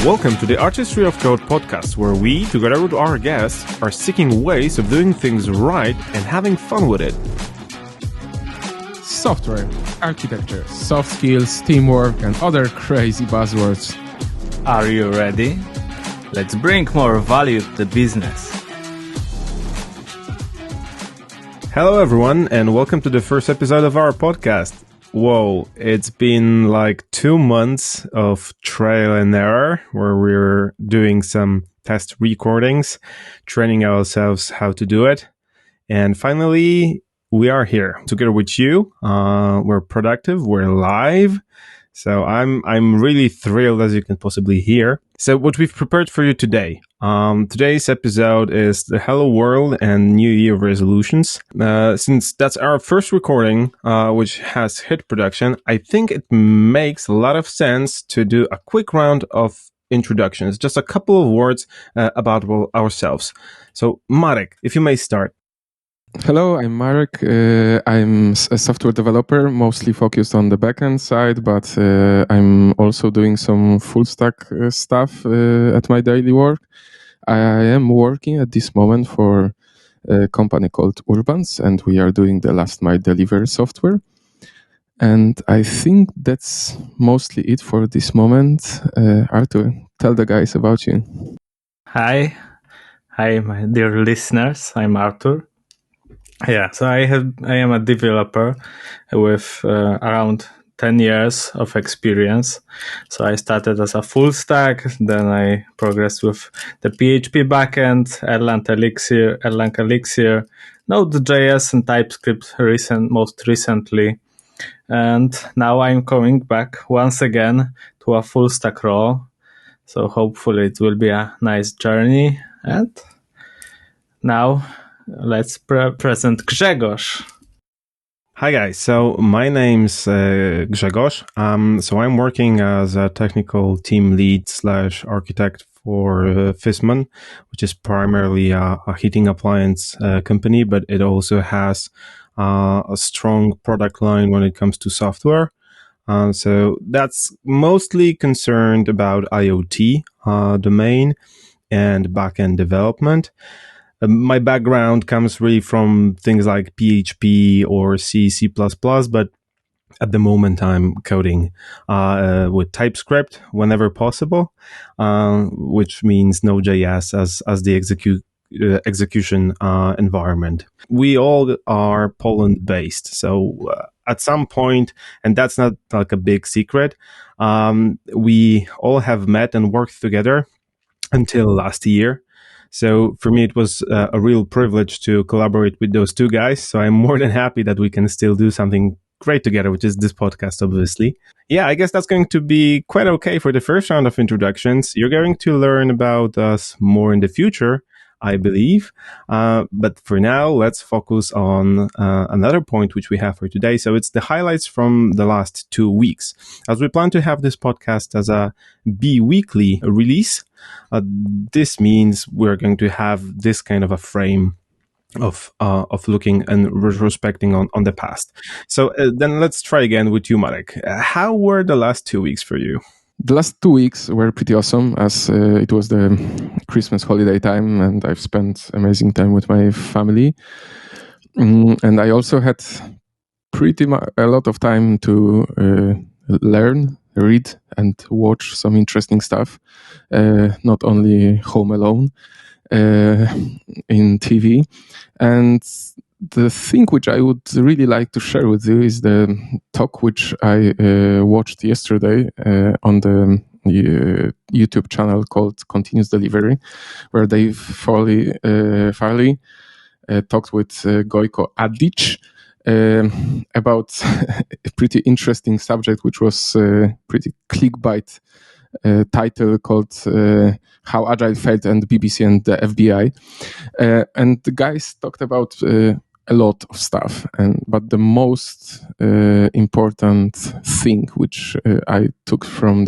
Welcome to the Artistry of Code podcast, where we, together with our guests, are seeking ways of doing things right and having fun with it. Software, architecture, soft skills, teamwork, and other crazy buzzwords. Are you ready? Let's bring more value to the business. Hello, everyone, and welcome to the first episode of our podcast. Whoa, it's been like 2 months of trial and error where we're doing some test recordings, training ourselves how to do it. And finally, we are here together with you. We're productive. We're live. So I'm really thrilled, as you can possibly hear. So what we've prepared for you today. Today's episode is the Hello World and New Year resolutions. Since that's our first recording, which has hit production, I think it makes a lot of sense to do a quick round of introductions. Just a couple of words about ourselves. So Marek, if you may start. Hello, I'm Marek. I'm a software developer, mostly focused on the backend side, but I'm also doing some full stack stuff at my daily work. I am working at this moment for a company called Urbans, and we are doing the last mile delivery software. And I think that's mostly it for this moment. Artur, tell the guys about you. Hi, my dear listeners. I'm Artur. Yeah, so I am a developer with around 10 years of experience. So I started as a full stack, then I progressed with the PHP backend, Erlang Elixir, Node.js and TypeScript most recently. And now I'm coming back once again to a full stack role. So hopefully it will be a nice journey. And now let's present Grzegorz. Hi guys, so my name's Grzegorz. So I'm working as a technical team lead / architect for Fissman, which is primarily a heating appliance company, but it also has a strong product line when it comes to software. So that's mostly concerned about IoT domain and backend development. My background comes really from things like PHP or C++, but at the moment I'm coding with TypeScript whenever possible, which means Node.js as the execution environment. We all are Poland-based, so at some point, and that's not like a big secret, we all have met and worked together until last year. So for me, it was a real privilege to collaborate with those two guys. So I'm more than happy that we can still do something great together, which is this podcast, obviously. Yeah, I guess that's going to be quite okay for the first round of introductions. You're going to learn about us more in the future, I believe. But for now, let's focus on another point which we have for today. So it's the highlights from the last 2 weeks. As we plan to have this podcast as a bi-weekly release, this means we're going to have this kind of a frame of looking and retrospecting on the past. So then let's try again with you, Marek. How were the last 2 weeks for you? The last 2 weeks were pretty awesome, as it was the Christmas holiday time, and I've spent amazing time with my family. And I also had a lot of time to learn, read, and watch some interesting stuff. Not only Home Alone in TV. And the thing which I would really like to share with you is the talk which I watched yesterday on the YouTube channel called Continuous Delivery, where Dave Farley talked with Gojko Adic about a pretty interesting subject, which was pretty clickbait title called How Agile Failed and BBC and the FBI. And the guys talked about a lot of stuff, but the most important thing which I took from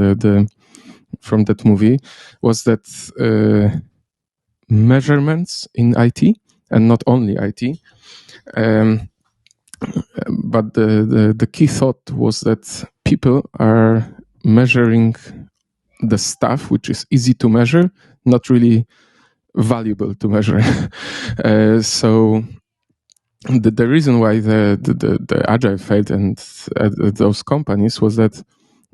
from that movie was that measurements in IT, and not only IT, but the key thought was that people are measuring the stuff which is easy to measure, not really valuable to measure. So the reason why the Agile failed and those companies was that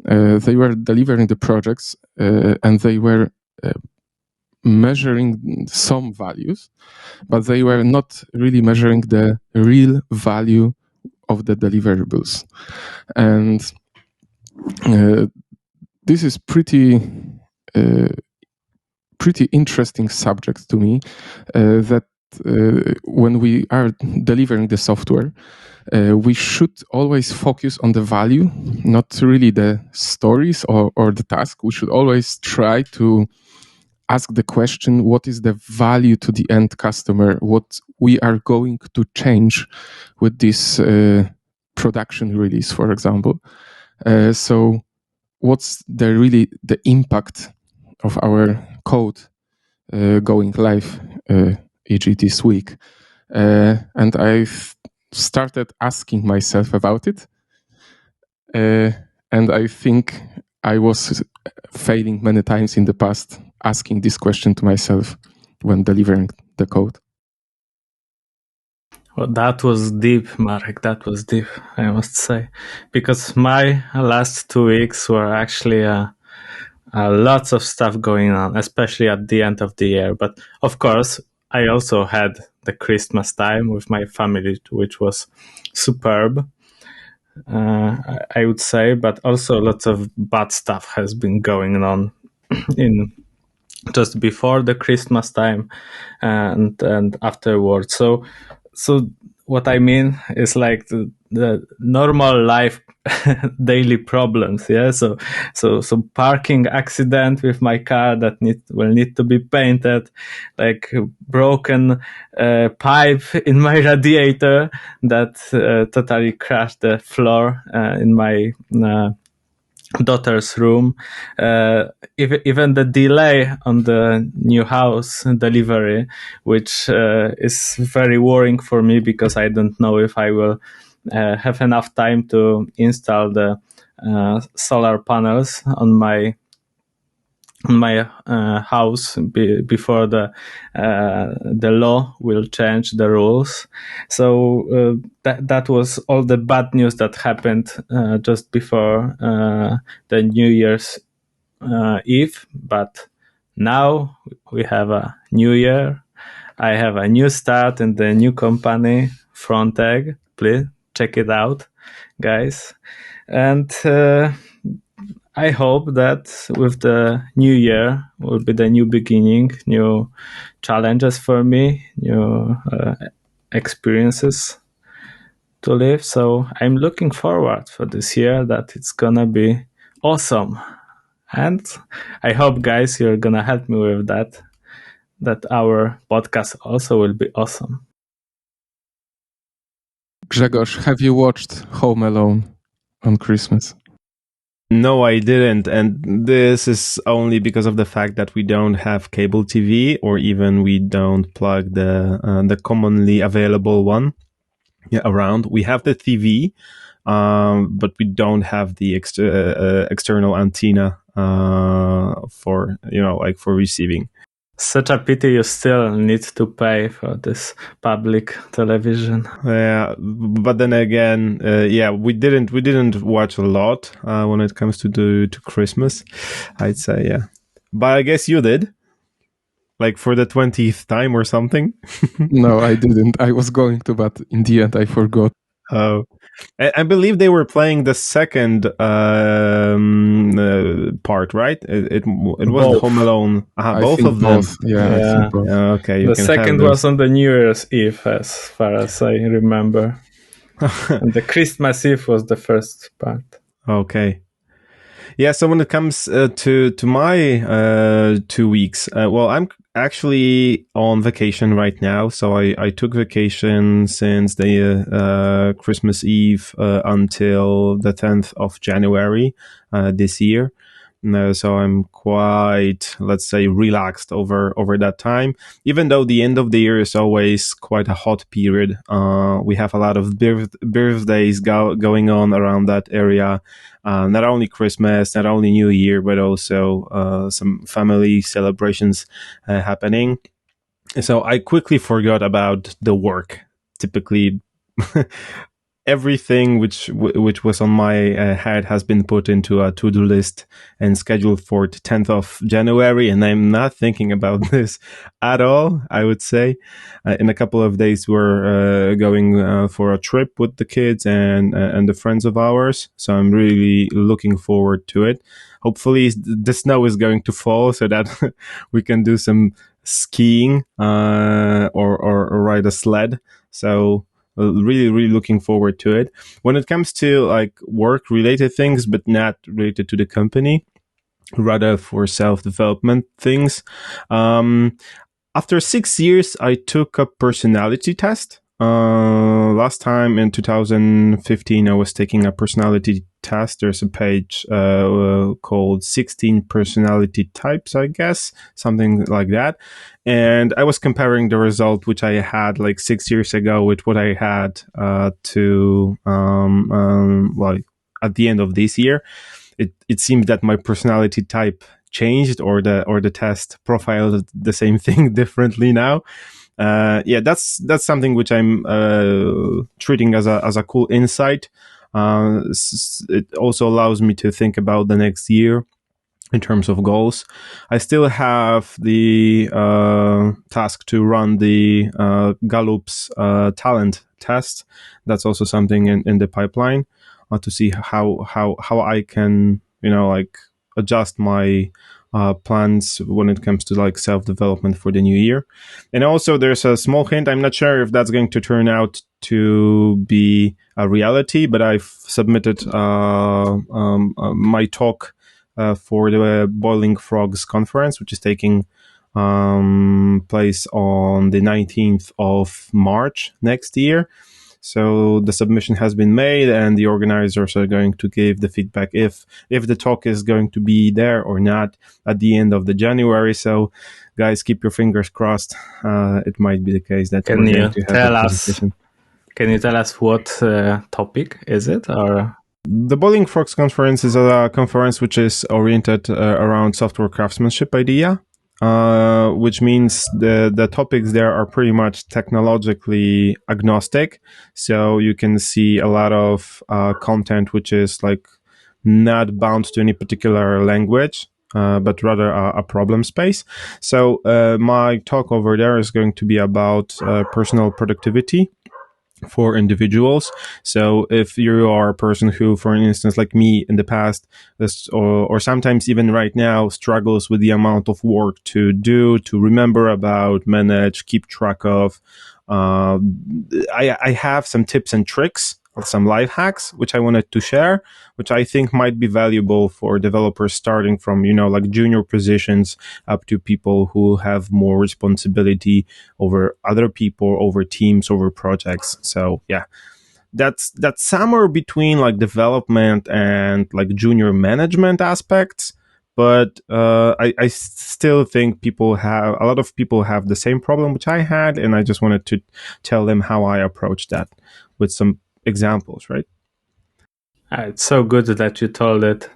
they were delivering the projects and they were measuring some values, but they were not really measuring the real value of the deliverables. And this is pretty interesting subject to me, that when we are delivering the software, we should always focus on the value, not really the stories or the task. We should always try to ask the question, what is the value to the end customer? What we are going to change with this production release, for example. So what's the impact of our code going live e.g. this week? And I started asking myself about it. And I think I was failing many times in the past asking this question to myself when delivering the code. Well, that was deep, Marek. That was deep, I must say. Because my last 2 weeks were actually lots of stuff going on, especially at the end of the year. But of course, I also had the Christmas time with my family, which was superb, I would say. But also lots of bad stuff has been going on in just before the Christmas time and afterwards. So what I mean is like the normal life daily problems. Yeah. So parking accident with my car that will need to be painted, like broken pipe in my radiator that totally crashed the floor in my daughter's room. Even the delay on the new house delivery, which is very worrying for me because I don't know if I will have enough time to install the solar panels on my house before the law will change the rules. So that was all the bad news that happened just before the New Year's Eve. But now we have a new year. I have a new start in the new company, Front Egg. Please check it out, guys. And I hope that with the new year will be the new beginning, new challenges for me, new experiences to live. So I'm looking forward for this year that it's gonna be awesome. And I hope, guys, you're gonna help me with that our podcast also will be awesome. Grzegorz, have you watched Home Alone on Christmas? No, I didn't. And this is only because of the fact that we don't have cable TV, or even we don't plug the commonly available one around. We have the TV, but we don't have the external antenna for, like for receiving. Such a pity you still need to pay for this public television. Yeah, but then again, we didn't watch a lot when it comes to Christmas, I'd say, yeah. But I guess you did, like for the 20th time or something. No, I didn't. I was going to, but in the end, I forgot. Oh, I believe they were playing the second part, right? It was Home Alone. Both of them. Both. Yeah. I think both. Okay. The second was on the New Year's Eve, as far as I remember. And the Christmas Eve was the first part. Okay. Yeah, so when it comes to my 2 weeks, well, I'm actually on vacation right now. So I took vacation since the Christmas Eve until the 10th of January this year. So I'm quite, let's say, relaxed over that time. Even though the end of the year is always quite a hot period, we have a lot of birthdays going on around that area. Not only Christmas, not only New Year, but also some family celebrations happening. So I quickly forgot about the work. Typically, everything which was on my head has been put into a to-do list and scheduled for the 10th of January, and I'm not thinking about this at all. I would say in a couple of days we're going for a trip with the kids and the friends of ours, so I'm really looking forward to it. Hopefully the snow is going to fall so that we can do some skiing or ride a sled. So really looking forward to it. When it comes to like work related things, but not related to the company, rather for self-development things. After 6 years, I took a personality test. Last time in 2015, I was taking a personality test. There's a page called 16 personality types, I guess, something like that. And I was comparing the result which I had like 6 years ago with what I had to like at the end of this year. It seems that my personality type changed, or the test profiled the same thing differently now. That's something which I'm treating as a cool insight. It also allows me to think about the next year in terms of goals. I still have the task to run the Gallup's talent test. That's also something in the pipeline to see how I can, like adjust my plans when it comes to like self-development for the new year. And also there's a small hint. I'm not sure if that's going to turn out to be a reality, but I've submitted my talk for the Boiling Frogs conference, which is taking place on the 19th of March next year. So the submission has been made, and the organizers are going to give the feedback if the talk is going to be there or not at the end of the January. So, guys, keep your fingers crossed. It might be the case that we're going to have a presentation. Can you tell us what topic is it? Or the Boiling Frogs conference is a conference which is oriented around software craftsmanship idea. Which means the topics there are pretty much technologically agnostic. So you can see a lot of content which is like not bound to any particular language, but rather a problem space. So my talk over there is going to be about personal productivity for individuals. So if you are a person who, for instance, like me in the past, or sometimes even right now, struggles with the amount of work to do, to remember about, manage, keep track of, I have some tips and tricks, some life hacks, which I wanted to share, which I think might be valuable for developers starting from, like junior positions up to people who have more responsibility over other people, over teams, over projects. So yeah, that's somewhere between like development and like junior management aspects. But I still think a lot of people have the same problem which I had, and I just wanted to tell them how I approached that with some examples, right? it's so good that you told it.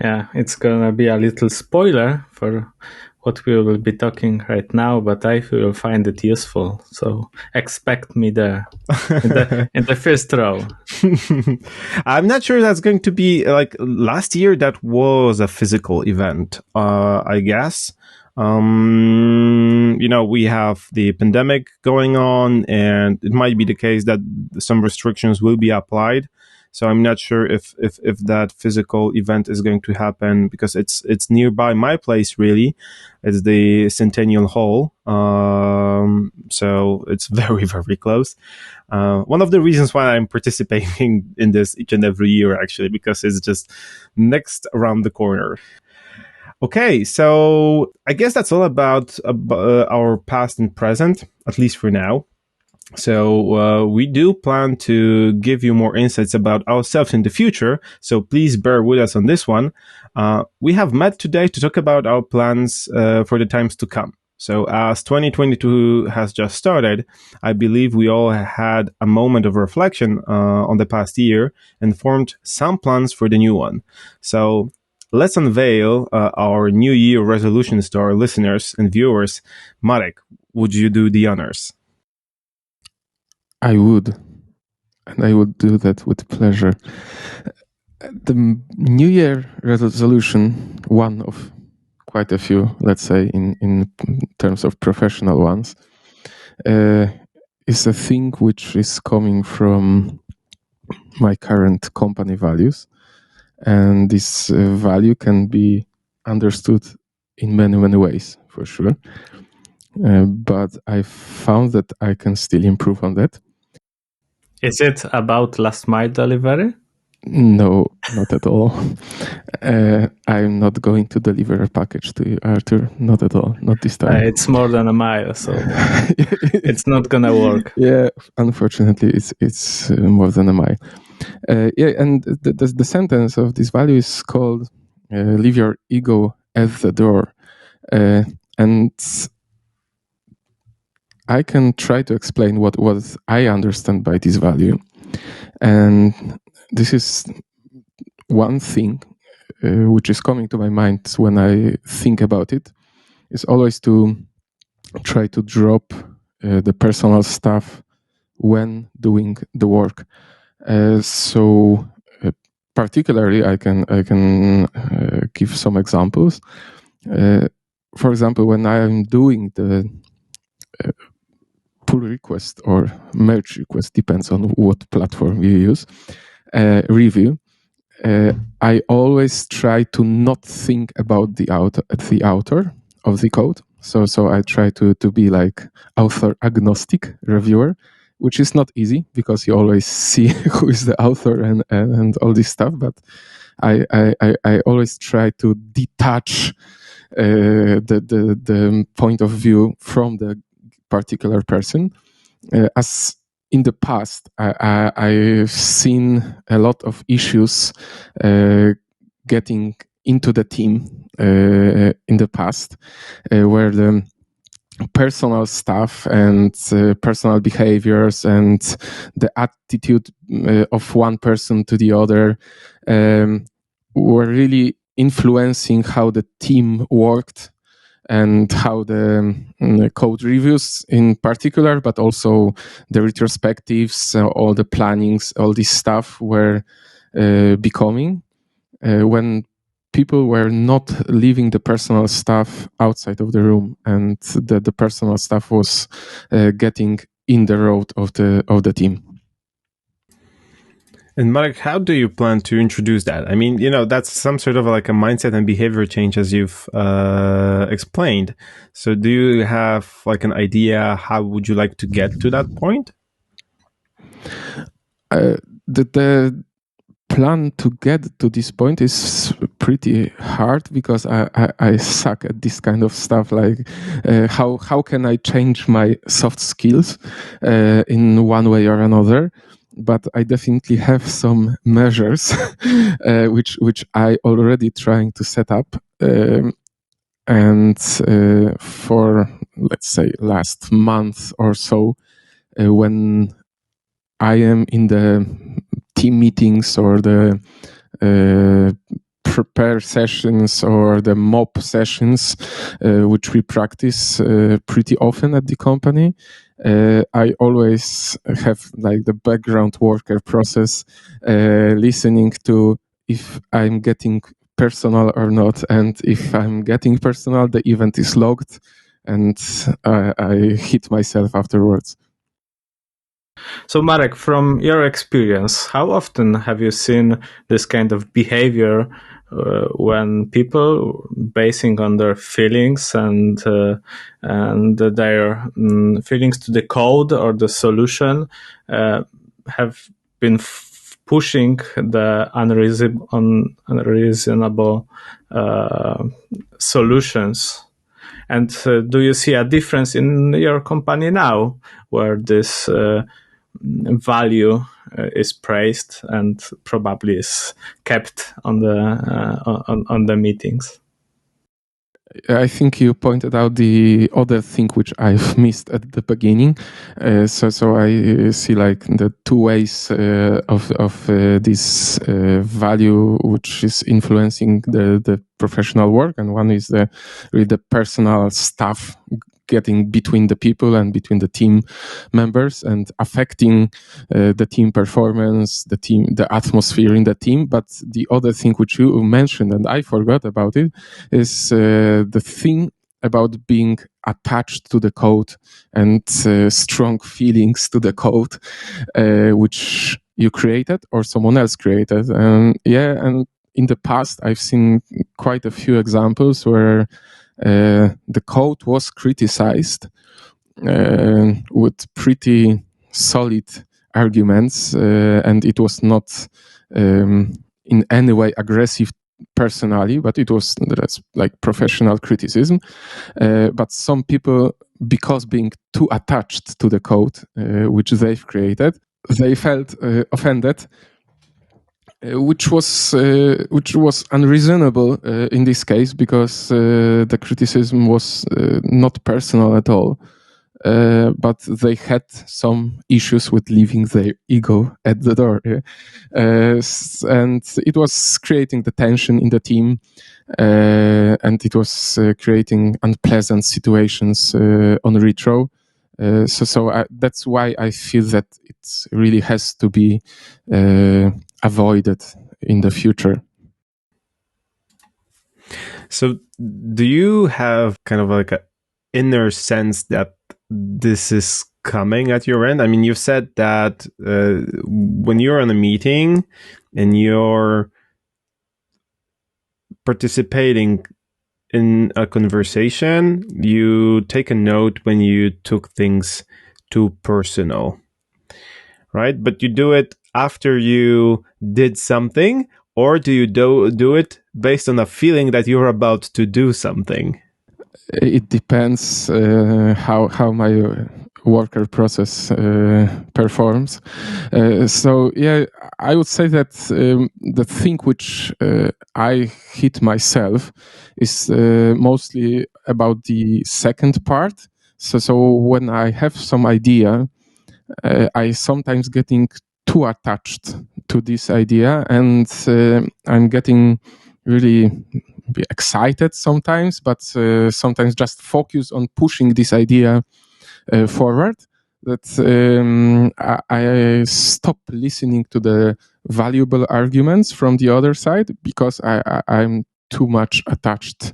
Yeah, it's gonna be a little spoiler for what we will be talking right now, but I will find it useful. So expect me there in the first row. I'm not sure that's going to be like last year. That was a physical event, I guess. We have the pandemic going on, and it might be the case that some restrictions will be applied. So I'm not sure if that physical event is going to happen, because it's nearby my place. Really, it's the Centennial Hall. So it's very, very close. One of the reasons why I'm participating in this each and every year, actually, because it's just next around the corner. Okay, so I guess that's all about our past and present, at least for now. So we do plan to give you more insights about ourselves in the future. So please bear with us on this one. We have met today to talk about our plans for the times to come. So as 2022 has just started, I believe we all had a moment of reflection on the past year and formed some plans for the new one. So let's unveil our New Year resolutions to our listeners and viewers. Marek, would you do the honors? I would, and I would do that with pleasure. The New Year resolution, one of quite a few, let's say, in terms of professional ones, is a thing which is coming from my current company values. And this value can be understood in many, many ways, for sure. But I found that I can still improve on that. Is it about last mile delivery? No, not at all. I'm not going to deliver a package to you, Artur. Not at all. Not this time. It's more than a mile, so it's not gonna work. Yeah, unfortunately, it's more than a mile. And the sentence of this value is called "Leave your ego at the door," and I can try to explain what I understand by this value, and this is one thing which is coming to my mind when I think about it, is always to try to drop the personal stuff when doing the work. So particularly, I can give some examples. For example, when I am doing the pull request or merge request, depends on what platform you use, review, I always try to not think about the author of the code. So I try to be like author agnostic reviewer, which is not easy because you always see who is the author and all this stuff. But I always try to detach the point of view from the particular person. As in the past, I've seen a lot of issues getting into the team in the past, where the personal stuff and personal behaviors and the attitude of one person to the other were really influencing how the team worked and how the code reviews in particular, but also the retrospectives, all the plannings, all this stuff were becoming when people were not leaving the personal stuff outside of the room, and the personal stuff was getting in the road of the team. And Marek, how do you plan to introduce that? I mean, that's some sort of like a mindset and behavior change, as you've explained. So do you have like an idea how would you like to get to that point? The plan to get to this point is pretty hard because I suck at this kind of stuff. Like how can I change my soft skills in one way or another? But I definitely have some measures which I already trying to set up. And for, let's say, last month or so, when I am in the team meetings or the prepare sessions or the mob sessions, which we practice pretty often at the company, I always have like the background worker process, listening to if I'm getting personal or not, and if I'm getting personal, the event is logged, and I hit myself afterwards. So, Marek, from your experience, how often have you seen this kind of behavior when people, basing on their feelings and their feelings to the code or the solution, have been pushing the unreasonable solutions? And do you see a difference in your company now, where this value is praised and probably is kept on the meetings? I think you pointed out the other thing which I've missed at the beginning. So I see like the two ways of this value which is influencing the professional work, and one is really the personal stuff getting between the people and between the team members and affecting the team performance, the atmosphere in the team. But the other thing which you mentioned, and I forgot about it, is the thing about being attached to the code and strong feelings to the code, which you created or someone else created. And in the past, I've seen quite a few examples where the code was criticized with pretty solid arguments, and it was not in any way aggressive personally, but it was like professional criticism. But some people, because being too attached to the code which they've created, they felt offended, which was unreasonable in this case, because the criticism was not personal at all, but they had some issues with leaving their ego at the door, and it was creating the tension in the team, and it was creating unpleasant situations on retro. That's why I feel that it really has to be avoided in the future. So do you have kind of like an inner sense that this is coming at your end? I mean, you've said that when you're on a meeting and you're participating in a conversation, you take a note when you took things too personal, right? But you do it after you did something, or do you do it based on a feeling that you're about to do something? It depends how my worker process performs. I would say that the thing which I hit myself is mostly about the second part. So when I have some idea, I sometimes getting too attached to this idea, and I'm getting really excited sometimes, but sometimes just focus on pushing this idea forward, that I stop listening to the valuable arguments from the other side, because I'm too much attached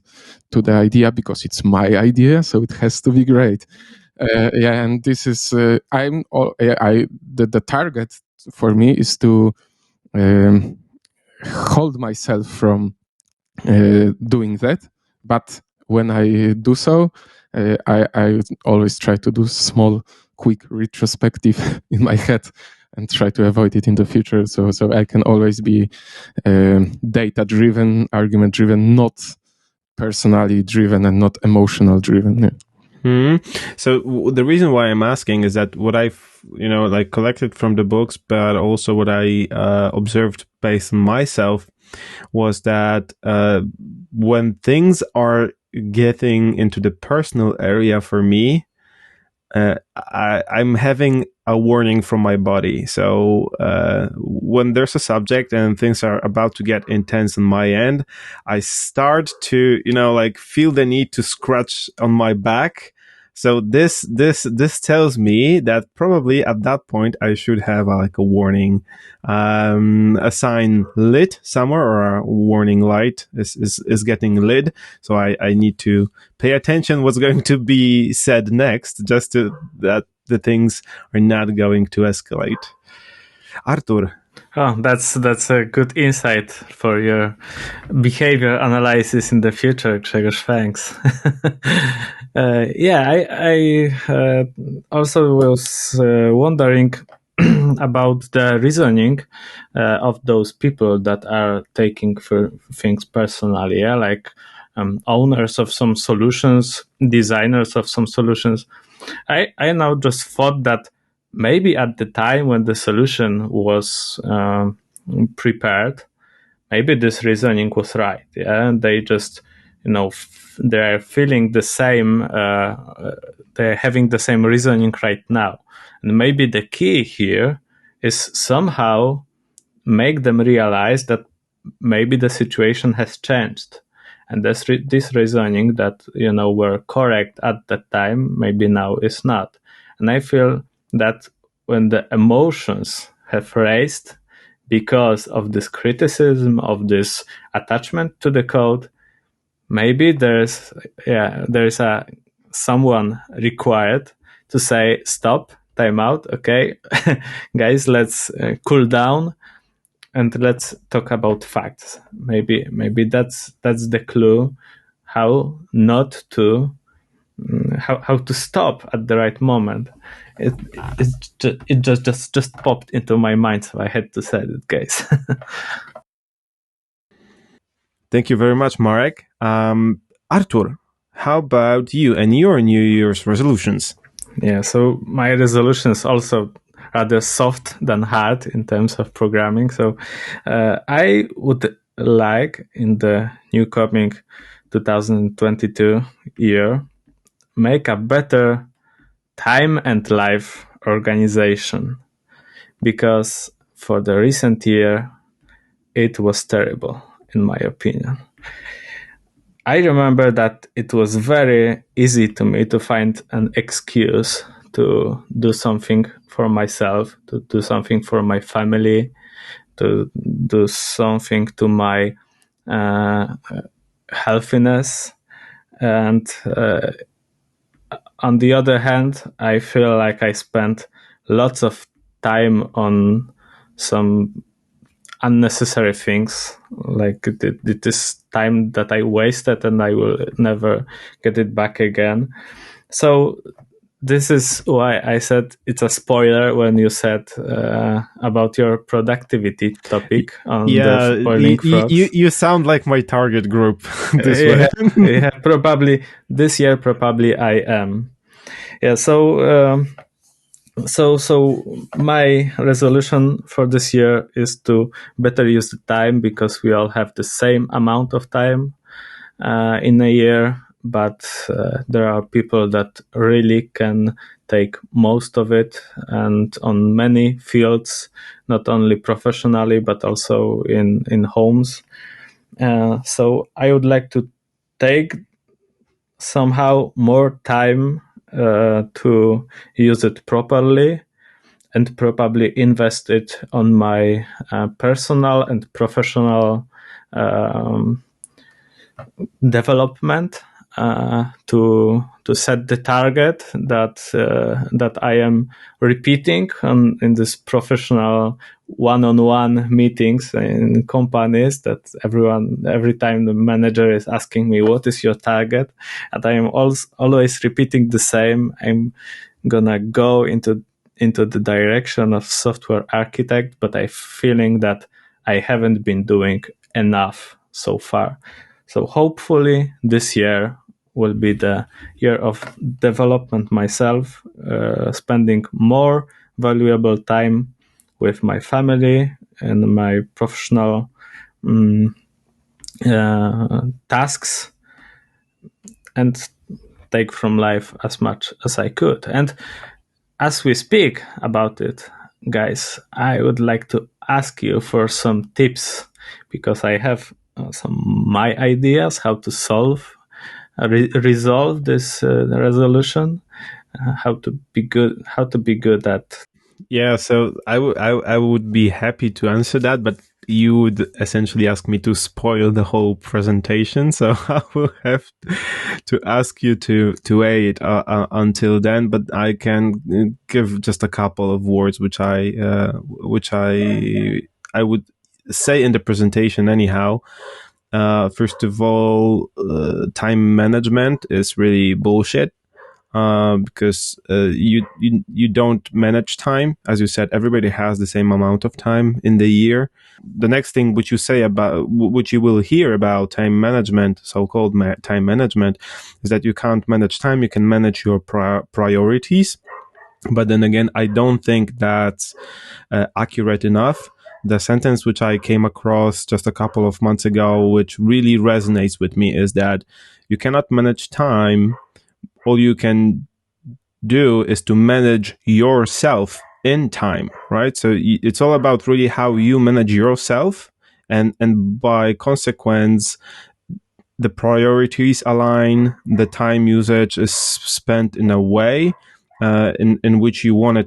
to the idea, because it's my idea, so it has to be great. And this is the target for me is to hold myself from doing that. But when I do so, I always try to do small, quick retrospective in my head and try to avoid it in the future. So I can always be data-driven, argument-driven, not personally driven and not emotional driven. Yeah. So the reason why I'm asking is that what I've collected from the books, but also what I observed based on myself, was that when things are getting into the personal area for me, I'm having a warning from my body. So when there's a subject and things are about to get intense on my end, I start to feel the need to scratch on my back. So this tells me that probably at that point I should have a warning, a sign lit somewhere, or a warning light is getting lit. So I need to pay attention what's going to be said next, just to that the things are not going to escalate. Artur. Oh, that's a good insight for your behavior analysis in the future, Grzegorz. Thanks. I also was wondering about the reasoning of those people that are taking things personally. Yeah, like owners of some solutions, designers of some solutions. I now just thought that maybe at the time when the solution was prepared, maybe this reasoning was right. Yeah, and they just, they're feeling the same. They're having the same reasoning right now, and maybe the key here is somehow make them realize that maybe the situation has changed, and this reasoning that were correct at that time maybe now is not. And I feel that when the emotions have raised because of this criticism, of this attachment to the code, maybe there's a someone required to say stop, time out, okay, guys, let's cool down and let's talk about facts. Maybe that's the clue how not to how to stop at the right moment. It just popped into my mind, so I had to say it, guys. Thank you very much, Marek. Artur, how about you and your New Year's resolutions? Yeah, so my resolutions also rather soft than hard in terms of programming. So I would like in the new coming 2022 year make a better time and life organization, because for the recent year it was terrible in my opinion. I remember that it was very easy to me to find an excuse to do something for myself, to do something for my family, to do something to my healthiness. And on the other hand, I feel like I spent lots of time on some unnecessary things. Like it is time that I wasted and I will never get it back again. So this is why I said it's a spoiler when you said about your productivity topic on the boiling frogs. You sound like my target group this way. Yeah, probably this year. Probably I am. Yeah. So my resolution for this year is to better use the time, because we all have the same amount of time in a year, but there are people that really can take most of it, and on many fields, not only professionally but also in homes. So I would like to take somehow more time to use it properly, and probably invest it on my personal and professional development, to set the target that I am repeating in this professional one-on-one meetings in companies, that every time the manager is asking me what is your target, and I am always repeating the same. I'm gonna go into the direction of software architect, but I'm feeling that I haven't been doing enough so far. So hopefully this year will be the year of development myself, spending more valuable time with my family and my professional tasks, and take from life as much as I could. And as we speak about it, guys, I would like to ask you for some tips, because I have some my ideas how to resolve this resolution, how to be good at. Yeah, so I would be happy to answer that, but you would essentially ask me to spoil the whole presentation, so I will have to ask you to wait until then. But I can give just a couple of words which I would say in the presentation anyhow. First of all, time management is really bullshit. because you don't manage time. As you said, everybody has the same amount of time in the year. The next thing which you will hear about time management, so-called time management, is that you can't manage time. You can manage your priorities. But then again, I don't think that's accurate enough. The sentence which I came across just a couple of months ago, which really resonates with me, is that you cannot manage time. All you can do is to manage yourself in time, right? So it's all about really how you manage yourself, and by consequence, the priorities align, the time usage is spent in a way in which you want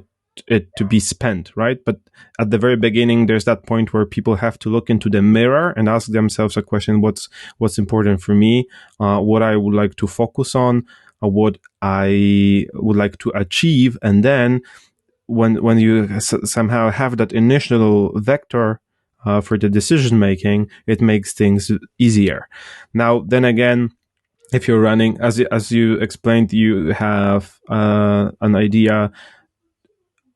it to be spent, right? But at the very beginning, there's that point where people have to look into the mirror and ask themselves a question: what's important for me? What I would like to focus on? What I would like to achieve? And then when you somehow have that initial vector for the decision making, it makes things easier. Now, then again, if you're running, as you explained, you have an idea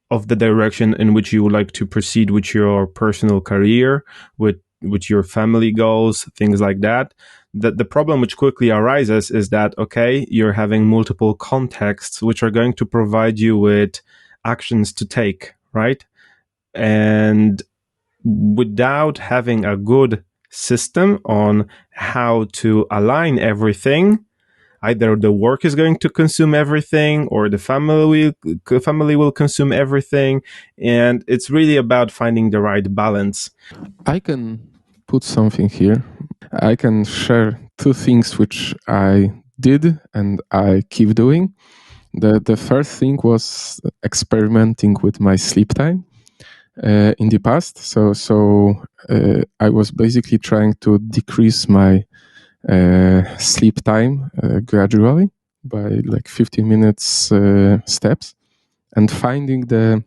of the direction in which you would like to proceed with your personal career, with your family goals, things like that. The problem which quickly arises is that, okay, you're having multiple contexts which are going to provide you with actions to take, right? And without having a good system on how to align everything, either the work is going to consume everything or the family will consume everything. And it's really about finding the right balance. I can put something here. I can share two things which I did and I keep doing. The first thing was experimenting with my sleep time in the past. So I was basically trying to decrease my sleep time gradually by like 15 minutes steps, and finding the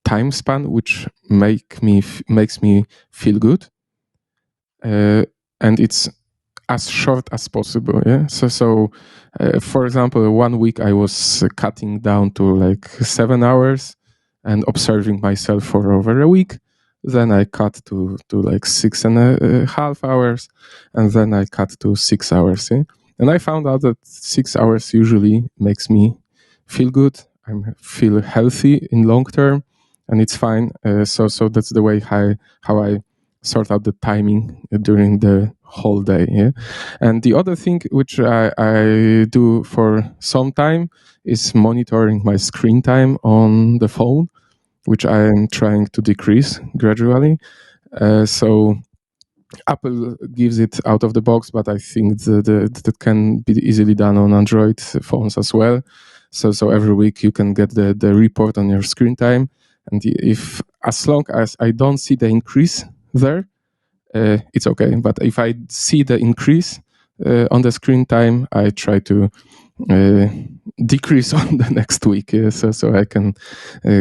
time span which makes me feel good, and it's as short as possible. Yeah. So for example, 1 week I was cutting down to like 7 hours and observing myself for over a week. Then I cut to like 6.5 hours, and then I cut to 6 hours. Yeah? And I found out that 6 hours usually makes me feel good. I feel healthy in long term, and it's fine. So that's the way how I sort out the timing during the whole day. Yeah. And the other thing which I do for some time is monitoring my screen time on the phone, which I am trying to decrease gradually. So Apple gives it out of the box, but I think that can be easily done on Android phones as well. So every week you can get the report on your screen time, and if as long as I don't see the increase there, it's okay. But if I see the increase on the screen time, I try to decrease on the next week, so I can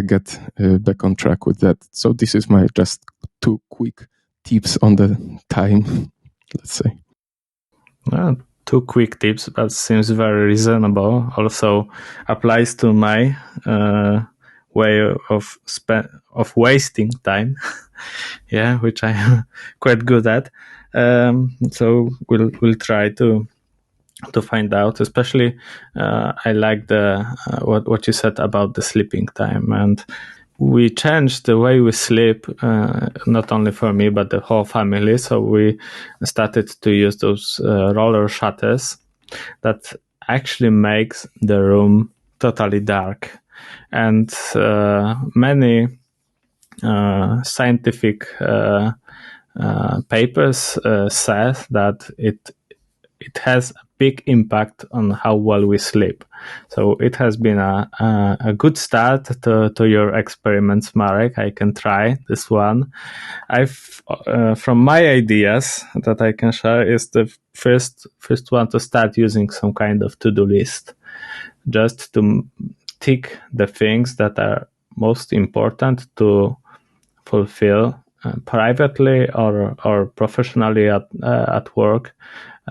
get back on track with that. So this is my just two quick tips on the time, let's say. Two quick tips, that seems very reasonable. Also applies to my way of wasting time. Yeah, which I am quite good at. So we'll try to find out. Especially, I like the what you said about the sleeping time, and we changed the way we sleep, not only for me but the whole family. So we started to use those roller shutters that actually makes the room totally dark, and many scientific papers say that it has a big impact on how well we sleep. So it has been a good start to your experiments, Marek. I can try this one. I've from my ideas that I can share is the first one to start using some kind of to-do list, just to tick the things that are most important to fulfill privately or professionally at work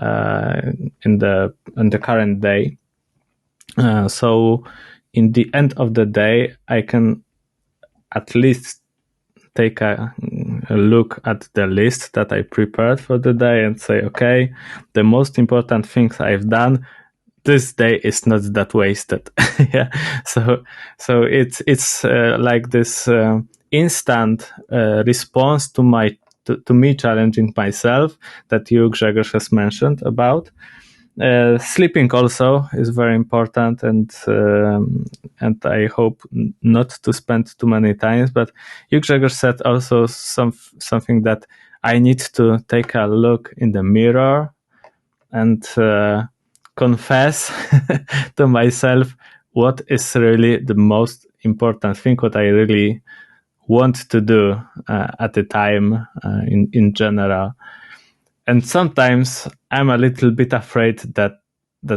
in the current day. So in the end of the day, I can at least take a look at the list that I prepared for the day and say, okay, the most important things I've done this day is not that wasted. Yeah, so it's like this instant response to me challenging myself that you, Grzegorz, has mentioned about. Sleeping also is very important, and I hope not to spend too many times. But you, Grzegorz, said also something that I need to take a look in the mirror and confess to myself what is really the most important thing, what I really want to do at the time in general. And sometimes I'm a little bit afraid that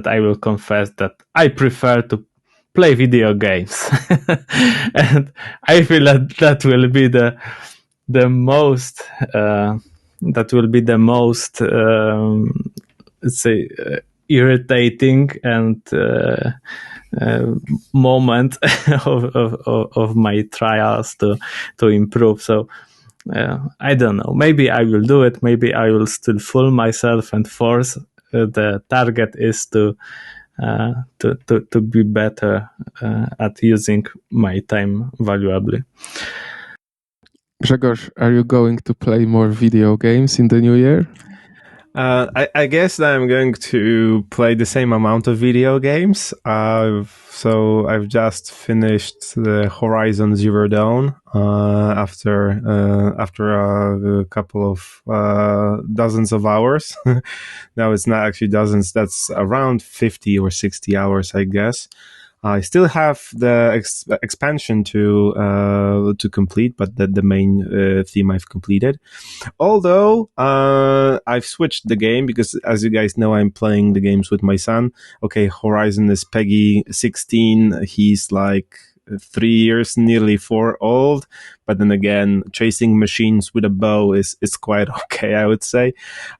I will confess that I prefer to play video games. And I feel that will be the most let's say irritating and moment of my trials to improve. So I don't know. Maybe I will do it. Maybe I will still fool myself and force. The target is to be better at using my time valuably. Grzegorz, are you going to play more video games in the new year? I guess that I'm going to play the same amount of video games. So I've just finished the Horizon Zero Dawn after a couple of dozens of hours. Now it's not actually dozens. That's around 50 or 60 hours, I guess. I still have the expansion to complete, but the main theme I've completed. Although I've switched the game because, as you guys know, I'm playing the games with my son. Okay, Horizon is Peggy 16. He's like 3 years, nearly 4 old. But then again, chasing machines with a bow is quite okay, I would say.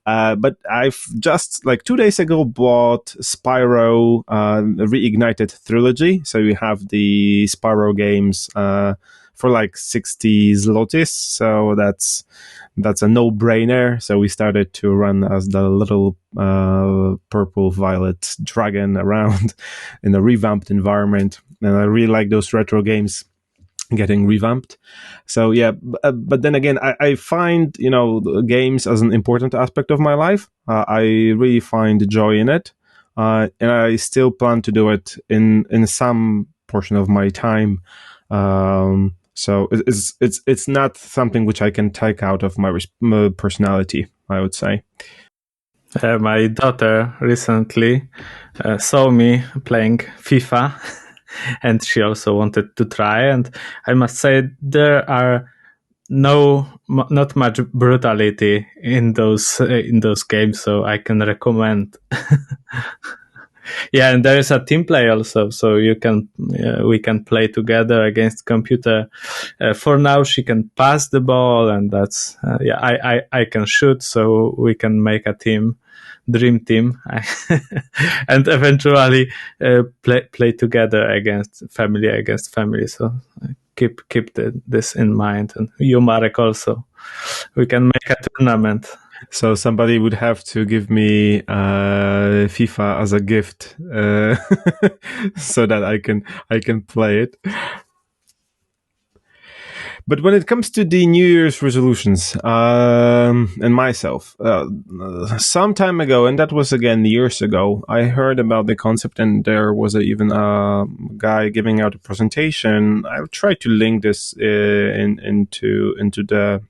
But I've just like 2 days ago bought Spyro Reignited Trilogy. So you have the Spyro games for like 60 zlotys. So that's a no-brainer. So we started to run as the little purple violet dragon around in a revamped environment. And I really like those retro games getting revamped. So yeah, but then again, I find, games as an important aspect of my life. I really find joy in it. And I still plan to do it in some portion of my time. So it's not something which I can take out of my personality, I would say. My daughter recently saw me playing FIFA, and she also wanted to try. And I must say, there are not much brutality in those games, so I can recommend. Yeah, and there is a team play also, so we can play together against computer. For now, she can pass the ball, and that's I can shoot, so we can make a dream team, and eventually play together against family. So keep this in mind, and you, Marek, also. We can make a tournament. So somebody would have to give me FIFA as a gift so that I can play it. But when it comes to the New Year's resolutions and myself, some time ago, and that was again years ago, I heard about the concept, and there was even a guy giving out a presentation. I'll try to link this into the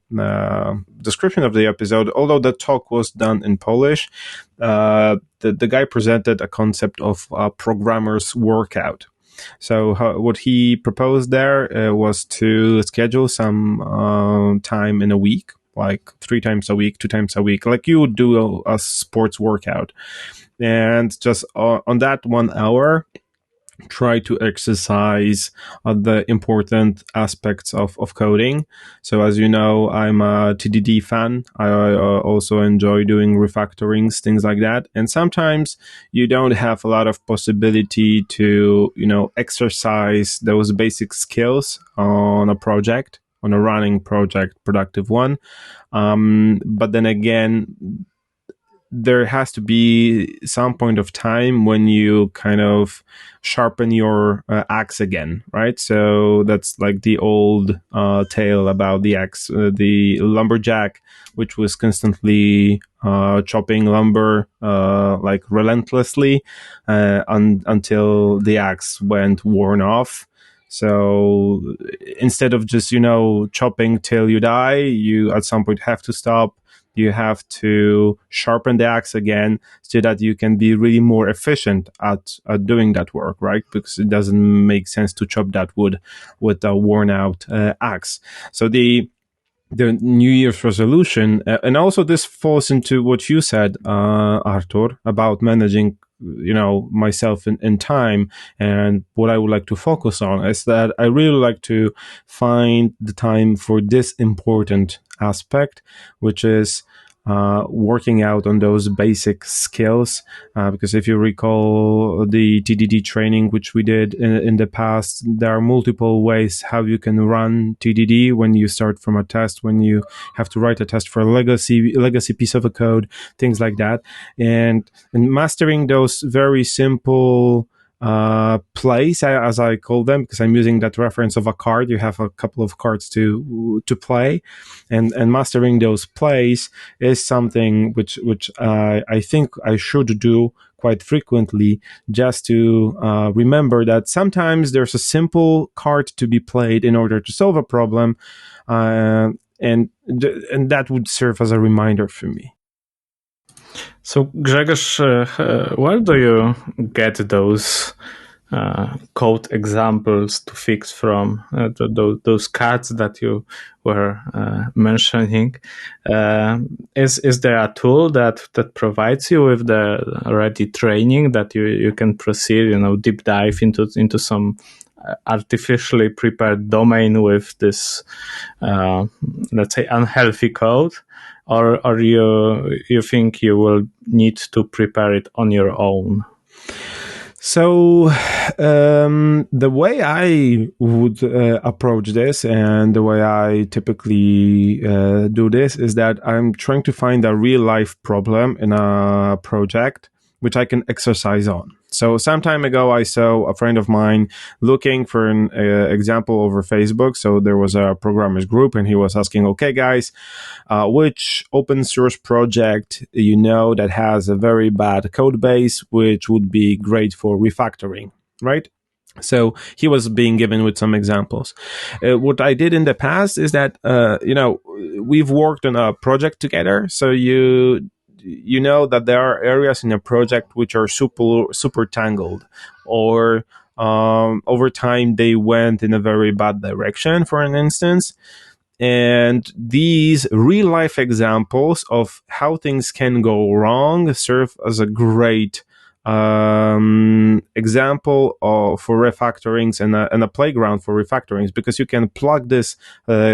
description of the episode. Although the talk was done in Polish, the guy presented a concept of a programmer's workout. So what he proposed there was to schedule some time in a week, like 3 times a week, 2 times a week, like you would do a sports workout. And just on that 1 hour, try to exercise the important aspects of coding. So as you know, I'm a TDD fan. I also enjoy doing refactorings, things like that. And sometimes you don't have a lot of possibility to, exercise those basic skills on a project, on a running project, productive one. But then again, there has to be some point of time when you kind of sharpen your axe again, right? So that's like the old tale about the axe, the lumberjack, which was constantly chopping lumber like relentlessly until the axe went worn off. So instead of just, chopping till you die, you at some point have to stop. You have to sharpen the axe again so that you can be really more efficient at doing that work, right? Because it doesn't make sense to chop that wood with a worn out axe. So the New Year's resolution, and also this falls into what you said, Artur, about managing, myself in time. And what I would like to focus on is that I really like to find the time for this important aspect, which is working out on those basic skills. Because if you recall the TDD training, which we did in the past, there are multiple ways how you can run TDD when you start from a test, when you have to write a test for a legacy piece of a code, things like that. And mastering those very simple plays, as I call them, because I'm using that reference of a card. You have a couple of cards to play, and mastering those plays is something which I think I should do quite frequently, just to remember that sometimes there's a simple card to be played in order to solve a problem, and that would serve as a reminder for me. So, Grzegorz, where do you get those code examples to fix from, those cards that you were mentioning? Is there a tool that provides you with the ready training that you can proceed, deep dive into some artificially prepared domain with this, let's say, unhealthy code? Or you think you will need to prepare it on your own? So the way I would approach this, and the way I typically do this, is that I'm trying to find a real life problem in a project which I can exercise on. So some time ago, I saw a friend of mine looking for an example over Facebook. So there was a programmers group, and he was asking, okay, guys, which open source project that has a very bad code base, which would be great for refactoring, right? So he was being given with some examples. What I did in the past is that, we've worked on a project together. So you know that there are areas in a project which are super tangled, or over time they went in a very bad direction, for an instance. And these real life examples of how things can go wrong serve as a great example for refactorings, and a playground for refactorings, because you can plug this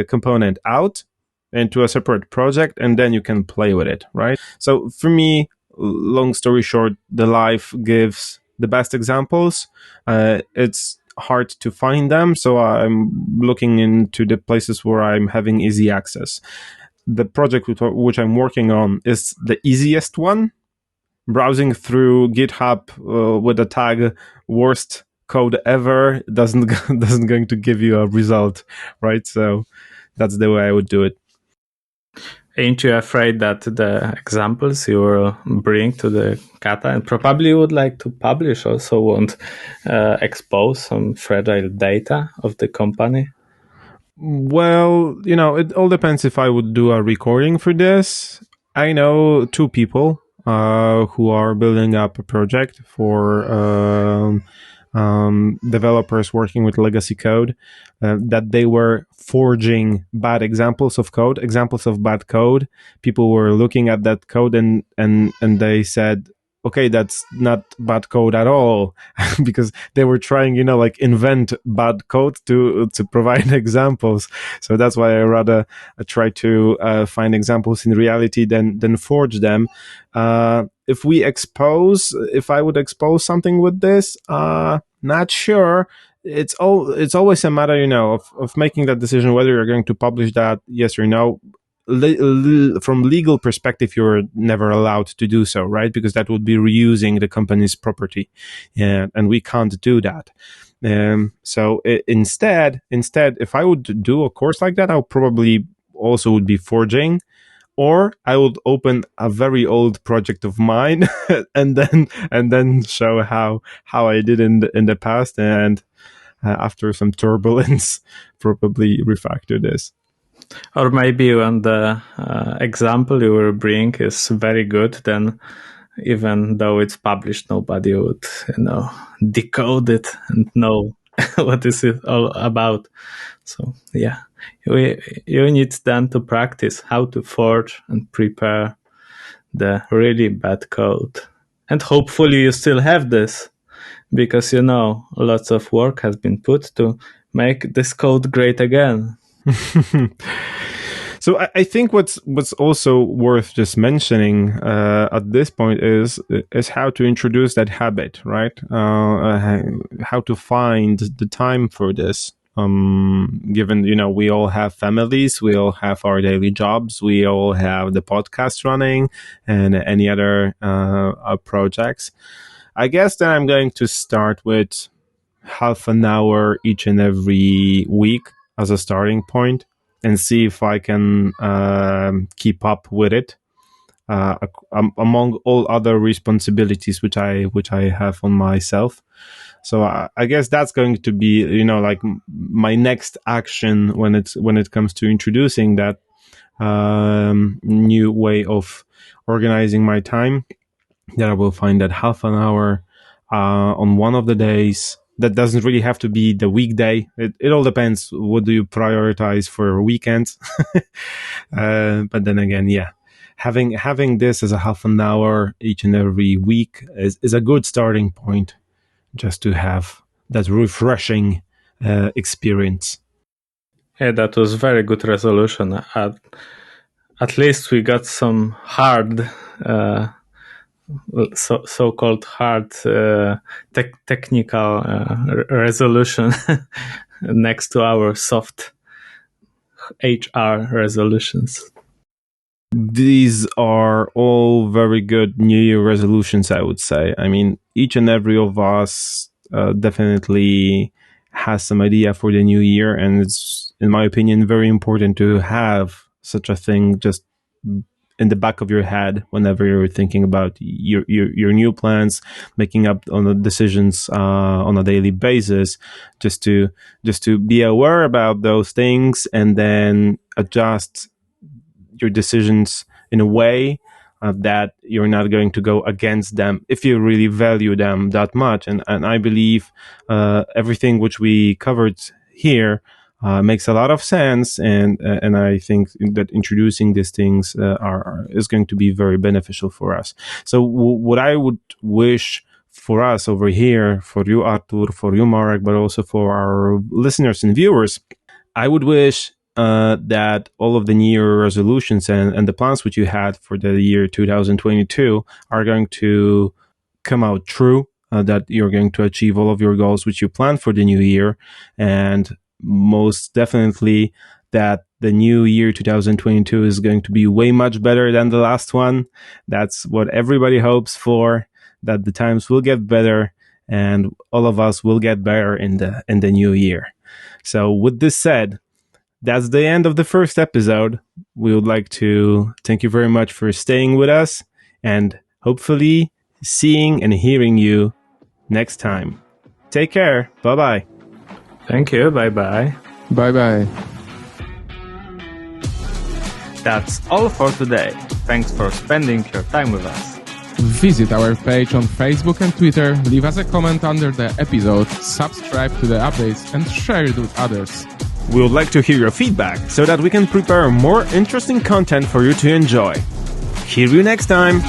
component out into a separate project, and then you can play with it, right? So for me, long story short, the life gives the best examples. It's hard to find them, so I'm looking into the places where I'm having easy access. The project which I'm working on is the easiest one. Browsing through GitHub with the tag worst code ever doesn't going to give you a result, right? So that's the way I would do it. Ain't you afraid that the examples you will bring to the kata, and probably would like to publish, also won't expose some fragile data of the company? Well, it all depends if I would do a recording for this. I know two people who are building up a project for developers working with legacy code, that they were forging bad examples of bad code. People were looking at that code and they said, okay, that's not bad code at all, because they were trying, invent bad code to provide examples. So that's why I rather try to find examples in reality than forge them. If I would expose something with this, not sure. It's always a matter, of making that decision whether you're going to publish that, yes or no. From legal perspective, you're never allowed to do so, right? Because that would be reusing the company's property, and we can't do that. So instead, if I would do a course like that, I probably also would be forging, or I would open a very old project of mine and then show how I did in the past, and after some turbulence, probably refactor this. Or maybe when the example you will bring is very good, then even though it's published, nobody would, decode it and know what is it all about. So yeah, you need then to practice how to forge and prepare the really bad code. And hopefully you still have this, because lots of work has been put to make this code great again. So I think what's also worth just mentioning at this point is how to introduce that habit, right? How to find the time for this. Given we all have families, we all have our daily jobs, we all have the podcast running, and any other projects. I guess that I'm going to start with half an hour each and every week as a starting point, and see if I can keep up with it among all other responsibilities which I have on myself. So I guess that's going to be like my next action when it comes to introducing that new way of organizing my time. That I will find that half an hour on one of the days. That doesn't really have to be the weekday. It all depends. What do you prioritize for weekends? But then again, yeah, having this as a half an hour each and every week is a good starting point, just to have that refreshing experience. Yeah, that was very good resolution. At least we got some hard so-called hard technical resolution next to our soft HR resolutions. These are all very good New Year resolutions, I would say. I mean, each and every of us definitely has some idea for the new year, and it's, in my opinion, very important to have such a thing just in the back of your head whenever you're thinking about your new plans, making up on the decisions on a daily basis, just to be aware about those things and then adjust your decisions in a way that you're not going to go against them if you really value them that much. And I believe everything which we covered here makes a lot of sense, and I think that introducing these things is going to be very beneficial for us. So what I would wish for us over here, for you, Artur, for you, Marek, but also for our listeners and viewers, I would wish that all of the New Year resolutions and the plans which you had for the year 2022 are going to come out true, that you're going to achieve all of your goals which you planned for the new year, and most definitely that the new year 2022 is going to be way much better than the last one. That's what everybody hopes for, that the times will get better and all of us will get better in the new year. So with this said, that's the end of the first episode. We would like to thank you very much for staying with us, and hopefully seeing and hearing you next time. Take care. Bye-bye. Thank you. Bye-bye. Bye-bye. That's all for today. Thanks for spending your time with us. Visit our page on Facebook and Twitter, leave us a comment under the episode, subscribe to the updates, and share it with others. We would like to hear your feedback so that we can prepare more interesting content for you to enjoy. Hear you next time!